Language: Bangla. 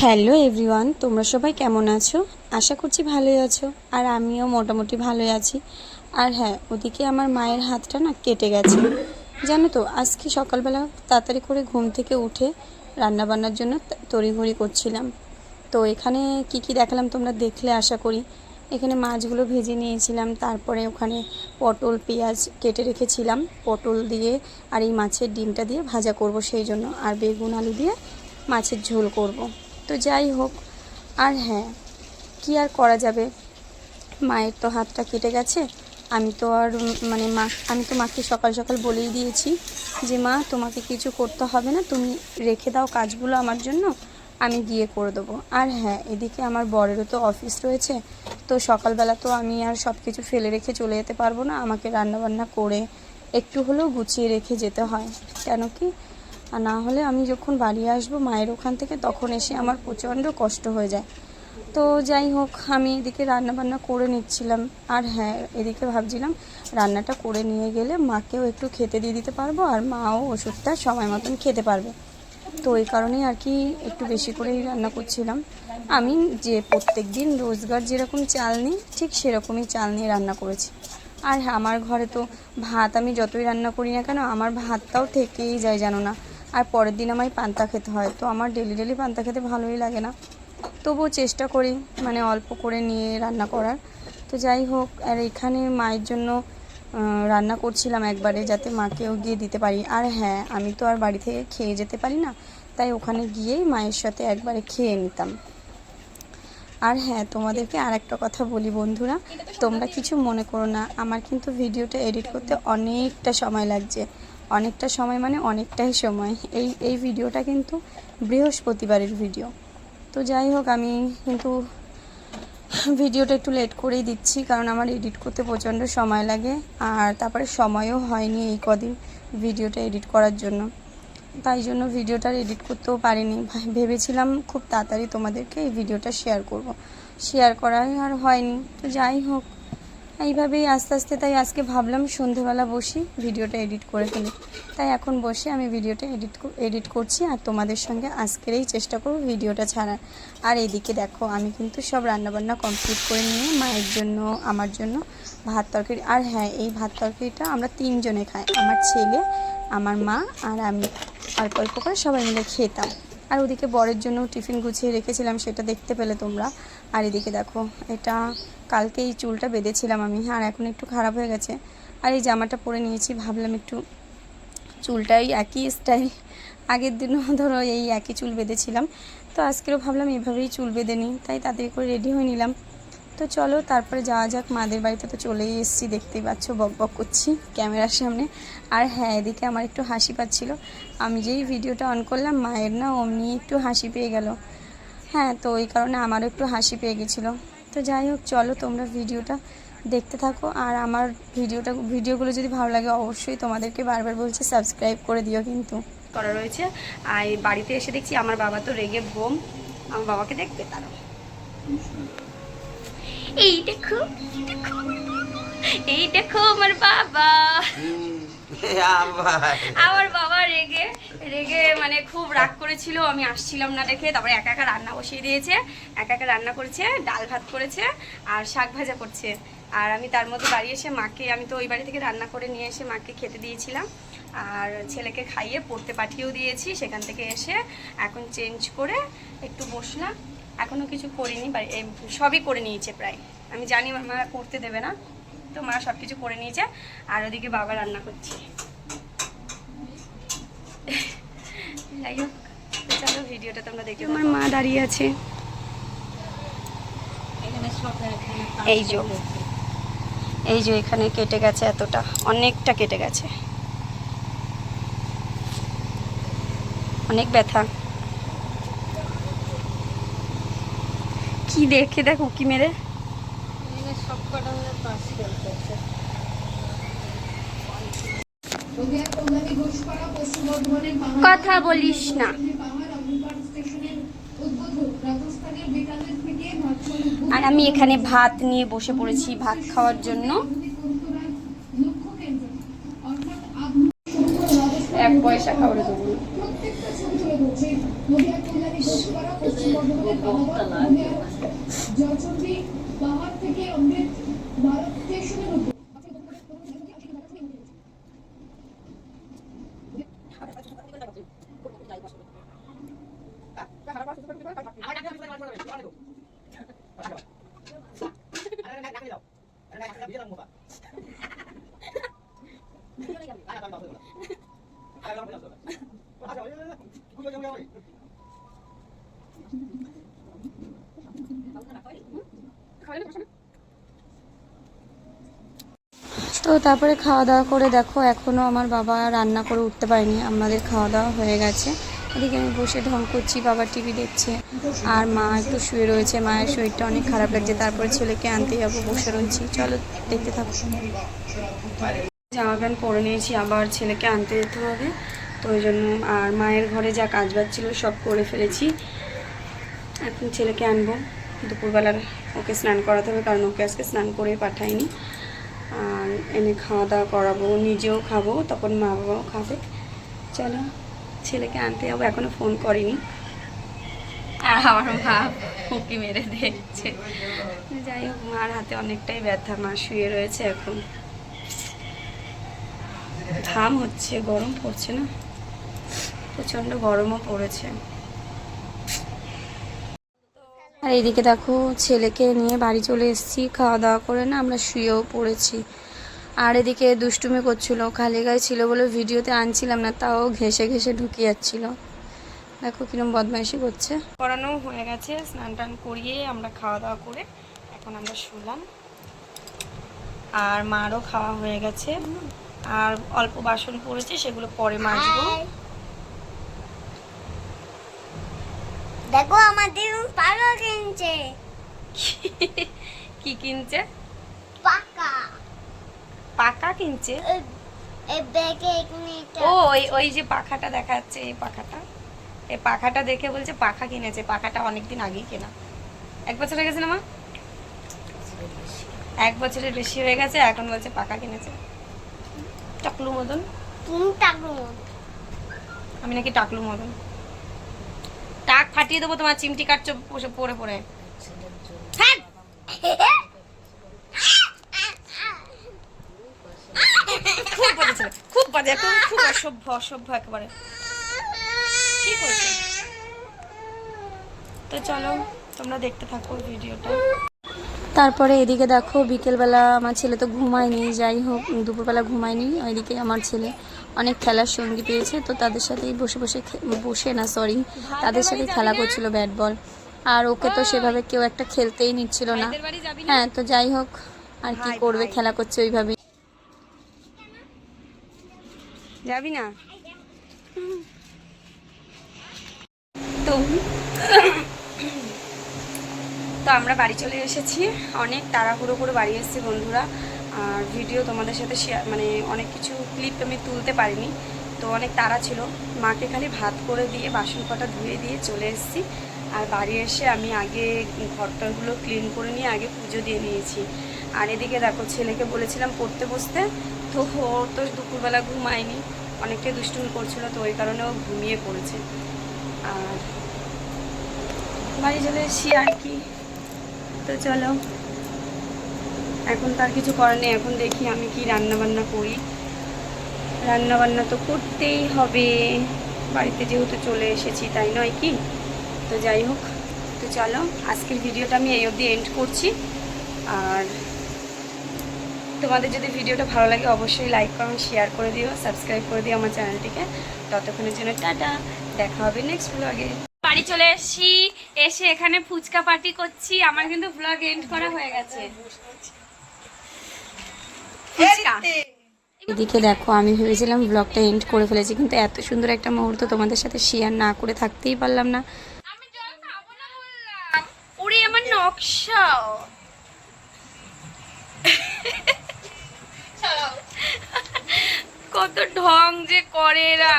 হ্যালো এভরিওয়ান, তোমরা সবাই কেমন আছো? আশা করছি ভালোই আছো। আর আমিও মোটামুটি ভালোই আছি। আর হ্যাঁ, ওদিকে আমার মায়ের হাতটা না কেটে গেছে, জানো তো। আজকে সকালবেলা তাড়াতাড়ি করে ঘুম থেকে উঠে রান্নাবান্নার জন্য তড়িঘড়ি করছিলাম। তো এখানে কি কি দেখালাম তোমরা দেখলে আশা করি। এখানে মাছগুলো ভেজে নিয়েছিলাম, তারপরে ওখানে পটল পেঁয়াজ কেটে রেখেছিলাম, পটল দিয়ে আর এই মাছের ডিমটা দিয়ে ভাজা করব সেই জন্য, আর বেগুন আলু দিয়ে মাছের ঝোল করব। তো যাই হোক, আর হ্যাঁ, কি আর করা যাবে, মায়ের তো হাতটা কেটে গেছে। আমি তো আর আমি তো মাকে সকাল সকাল বলেই দিয়েছি যে মা, তোমাকে কিছু করতে হবে না, তুমি রেখে দাও কাজগুলো আমার জন্য, আমি গিয়ে করে দেবো। আর হ্যাঁ, এদিকে আমার বরেরও তো অফিস রয়েছে, তো সকালবেলা তো আমি আর সব কিছু ফেলে রেখে চলে যেতে পারবো না, আমাকে রান্নাবান্না করে একটু হলেও গুছিয়ে রেখে যেতে হয়। কেন কি, আর না হলে আমি যখন বাড়ি আসবো মায়ের ওখান থেকে, তখন এসে আমার প্রচণ্ড কষ্ট হয়ে যায়। তো যাই হোক, আমি এদিকে রান্নাবান্না করে নিচ্ছিলাম। আর হ্যাঁ, এদিকে ভাবছিলাম রান্নাটা করে নিয়ে গেলে মাকেও একটু খেতে দিয়ে দিতে পারবো, আর মাও ওষুধটা সময় মতন খেতে পারবে। তো এই কারণেই আর কি একটু বেশি করেই রান্না করছিলাম। আমি যে প্রত্যেক দিন রোজগার যেরকম চাল নিই, ঠিক সেরকমই চাল নিয়ে রান্না করেছি। আর হ্যাঁ, আমার ঘরে তো ভাত আমি যতই রান্না করি না কেন, আমার ভাতটাও থেকেই যায় জানো না। আর পরের দিন আমায় পান্তা খেতে হয়, তো আমার ডেলি ডেলি পান্তা খেতে ভালোই লাগে না। তবুও চেষ্টা করি অল্প করে নিয়ে রান্না করার। তো যাই হোক, আর এখানে মায়ের জন্য রান্না করছিলাম একবারে, যাতে মাকেও গিয়ে দিতে পারি। আর হ্যাঁ, আমি তো আর বাড়ি থেকে খেয়ে যেতে পারি না, তাই ওখানে গিয়েই মায়ের সাথে একবারে খেয়ে নিতাম। আর হ্যাঁ, তোমাদেরকে আর একটা কথা বলি বন্ধুরা, তোমরা কিছু মনে করো না, আমার কিন্তু ভিডিওটা এডিট করতে অনেকটা সময় লাগছে। অনেকটা সময় অনেকটাই সময়। এই ভিডিওটা কিন্তু বৃহস্পতিবারের ভিডিও। তো যাই হোক, আমি কিন্তু ভিডিওটা একটু লেট করেই দিচ্ছি, কারণ আমার এডিট করতে প্রচণ্ড সময় লাগে, আর তারপরে সময়ও হয়নি এই কদিন ভিডিওটা এডিট করার জন্য। তাই জন্য ভিডিওটা এডিট করতেও পারিনি। ভেবেছিলাম খুব তাড়াতাড়ি তোমাদেরকে এই ভিডিওটা শেয়ার করাই আর হয়নি। তো যাই হোক, এইভাবেই আস্তে আস্তে, তাই আজকে ভাবলাম সন্ধেবেলা বসি ভিডিওটা এডিট করে ফেলি। তাই এখন বসে আমি ভিডিওটা এডিট করছি, আর তোমাদের সঙ্গে আজকেরই চেষ্টা করব ভিডিওটা ছাড়ার। আর এদিকে দেখো, আমি কিন্তু সব রান্নাবান্না কমপ্লিট করে নিয়ে মায়ের জন্য আমার জন্য ভাত তরকারি। আর হ্যাঁ, এই ভাত তরকারিটা আমরা তিনজনে খাই, আমার ছেলে, আমার মা আর আমি, অল্প অল্প করে সবাই মিলে খেতাম। আর ওদিকে বরের জন্য টিফিন গুছিয়ে রেখেছিলাম, সেটা দেখতে পেলে তোমরা। আর এদিকে দেখো, এটা কালকে এই চুলটা বেঁধেছিলাম আমি, আর এখন একটু খারাপ হয়ে গেছে। আর এই জামাটা পরে নিয়েছি, ভাবলাম একটু চুলটাই একই স্টাইল, আগের দিনও ধরো এই একই চুল বেঁধেছিলাম, তো আজকেরও ভাবলাম এভাবেই চুল বেঁধে নিই, তাই তাড়াতাড়ি করে রেডি হয়ে নিলাম। তো চলো তারপরে যাওয়া যাক। মাদের বাড়িতে তো চলেই এসেছি, দেখতেই পাচ্ছ বক বক করছি ক্যামেরার সামনে। আর হ্যাঁ, এদিকে আমার একটু হাসি পাচ্ছিল, আমি যেই ভিডিওটা অন করলাম মায়ের না অমনি একটু হাসি পেয়ে গেল। হ্যাঁ, তো ওই কারণে আমারও একটু হাসি পেয়ে গেছিলো। তো যাই হোক, চলো তোমরা ভিডিওটা দেখতে থাকো। আর আমার ভিডিওগুলো যদি ভালো লাগে, অবশ্যই তোমাদেরকে বারবার বলছি সাবস্ক্রাইব করে দিও কিন্তু। করা রয়েছে। আর বাড়িতে এসে দেখছি আমার বাবা তো রেগে বোম। আমার বাবাকে দেখবে তারা, এই দেখো এই দেখো আমার বাবা। আমার বাবা রেগে রেগে খুব রাগ করেছিল, আমি আসছিলাম না দেখে। তারপরে একা একা রান্না বসিয়ে দিয়েছে, একা একা রান্না করেছে, ডাল ভাত করেছে আর শাক ভাজা করছে। আর আমি তার মধ্যে বাড়ি এসে মাকে, আমি তো ওই বাড়ি থেকে রান্না করে নিয়ে এসে মাকে খেতে দিয়েছিলাম, আর ছেলেকে খাইয়ে পড়তে পাঠিয়েও দিয়েছি। সেখান থেকে এসে এখন চেঞ্জ করে একটু বসলাম, এখনও কিছু করিনি, সবই করে নিয়েছে প্রায়। আমি জানি মা করতে দেবে না, তো মা সব কিছু করে নিয়েছে। আর ওদিকে বাবা রান্না করছে। যাই হোক, চলো ভিডিওটা তোমরা দেখো। আমার মা দাঁড়িয়ে আছে, এই যে এখানে কেটে গেছে, এতটা অনেকটা কেটে গেছে, অনেক ব্যথা। কি দেখে দেখো কি মেরে কথা বলিস না। আর আমি এখানে ভাত নিয়ে বসে পড়েছি ভাত খাওয়ার জন্য। 1 পয়সা খাওয়ারে দেবো না। তো তারপরে খাওয়া দাওয়া করে দেখো এখনও আমার বাবা রান্না করে উঠতে পারেনি, আমাদের খাওয়া দাওয়া হয়ে গেছে। এদিকে আমি বসে ঢং করছি, বাবা টিভি দেখছে আর মা একটু শুয়ে রয়েছে, মায়ের শরীরটা অনেক খারাপ লাগছে। তারপরে ছেলেকে আনতে যাবো, বসে রয়েছি, চলো দেখতে থাকো। জামা প্যান্ট পরে নিয়েছি, আবার ছেলেকে আনতে যেতে হবে, তো ওই জন্য আর মায়ের ঘরে যা কাজ বাজ ছিল সব করে ফেলেছি। এখন ছেলেকে আনবো, দুপুরবেলার ওকে স্নান করাতে হবে, কারণ ওকে আজকে স্নান করে পাঠাইনি। আর এনে খাওয়া দাওয়া করাবো, নিজেও খাবো, তখন মা বাবাও খাবে। চলো ছেলেকে আনতে যাবো, এখনও ফোন করিনি। আর আমার মা উঁকি মেরে দেখছে। যাই হোক, মার হাতে অনেকটাই ব্যথা, মা শুয়ে রয়েছে এখন। ঘাম হচ্ছে, গরম পড়ছে না, প্রচণ্ড গরমও পড়েছে। আর এইদিকে দেখো ছেলেকে নিয়ে বাড়ি চলে এসেছি, খাওয়া দাওয়া করে না আমরা শুয়েও পড়েছি। আর এদিকে দুষ্টুমি করছিল, খালি গায়ে ছিল বলে ভিডিওতে আনছিলাম না, তাও ঘেঁষে ঘেঁষে ঢুকিয়ে যাচ্ছিল। দেখো কিরম বদমাইশি করছে। করানো হয়ে গেছে, স্নান টান করিয়ে আমরা খাওয়া দাওয়া করে এখন আমরা শুলাম। আর মারও খাওয়া হয়ে গেছে, আর অল্প বাসন পড়েছে, সেগুলো পরে মাজবো। দেখো আমাদের পাকা কিনছে। কি কিনছে? পাকা পাকা কিনছে। এই ব্যাগে এখানে ও ওই যে পাখাটা দেখা যাচ্ছে, এই পাখাটা, এই পাখাটা দেখে বলছে পাখা কিনেছে। পাখাটা অনেকদিন আগেই কেনা, 1 বছর হয়ে গেছে না মা? 1 বছরের বেশি হয়ে গেছে, এখন বলছে পাখা কিনেছে। টাকলু মদন। তুমি টাকলু আমি নাকি টাকলু মদন? টাক ফাটিয়ে দেবো তোমার, চিমটি কাটছো পরে পরে। খুব বাজে ছেলে, খুব বাজে, এখন খুব অসভ্য অসভ্য একেবারে। ঠিক হয়েছে, তো চলো তোমরা দেখতে থাকো ভিডিওটা। তারপরে এদিকে দেখো বিকেলবেলা আমার ছেলে তো ঘুমায়নি, যাই হোক দুপুরবেলা ঘুমায়নি। ওইদিকে আমার ছেলে অনেক খেলার সঙ্গী পেয়েছে, তো তাদের সাথেই তাদের সাথেই খেলা করছিল, ব্যাট বল। আর ওকে তো সেভাবে কেউ একটা খেলতেই নিচ্ছিল না। হ্যাঁ, তো যাই হোক, আর কি করবে, খেলা করছে ওইভাবেই। যাবি না তো? তো আমরা বাড়ি চলে এসেছি, অনেক তাড়াহুড়ো করে বাড়ি এসেছি বন্ধুরা। আর ভিডিও তোমাদের সাথে শেয়ার, মানে অনেক কিছু ক্লিপ আমি তুলতে পারিনি, তো অনেক তাড়া ছিল। মাকে খালি ভাত করে দিয়ে বাসন কটা ধুয়ে দিয়ে চলে এসেছি। আর বাড়ি এসে আমি আগে ঘরটাগুলো ক্লিন করে নিয়ে আগে পুজো দিয়ে নিয়েছি। আর এদিকে দেখো ছেলেকে বলেছিলাম পড়তে বসতে, তো ও তো দুপুরবেলা ঘুমায়নি, অনেকটাই দুষ্টুমি করছিল, তো ওই কারণে ও ঘুমিয়ে পড়েছে। আর বাড়ি চলে এসেছি আর কি। তো চলো, এখন তার কিছু করার নেই, এখন দেখি আমি কি রান্না বান্না করি। রান্না বান্না তো করতেই হবে, বাড়িতে যেহেতু চলে এসেছি, তাই নয় কি? তো যাই হোক, তো চলো আজকের ভিডিওটা আমি এই অবধি এন্ড করছি। আর তোমাদের যদি ভিডিওটা ভালো লাগে অবশ্যই লাইক কমেন্ট শেয়ার করে দিও, সাবস্ক্রাইব করে দিও আমার চ্যানেলটিকে। ততক্ষণের জন্য টাটা, দেখা হবে নেক্সট ব্লগে। বাড়ি চলে এসেছি, এসে এখানে ফুচকা পার্টি করছি। আমার কিন্তু ব্লগ এন্ড করা হয়ে গেছে। এদিকে দেখো আমি ভেবেছিলাম ব্লগটা এন্ড করে ফেলেছি, কিন্তু এত সুন্দর একটা মুহূর্ত তোমাদের সাথে শেয়ার না করে থাকতেই পারলাম না। আমি জল খাবো না বললাম, ওরে আমার নকশা। কত ঢং যে করে এরা।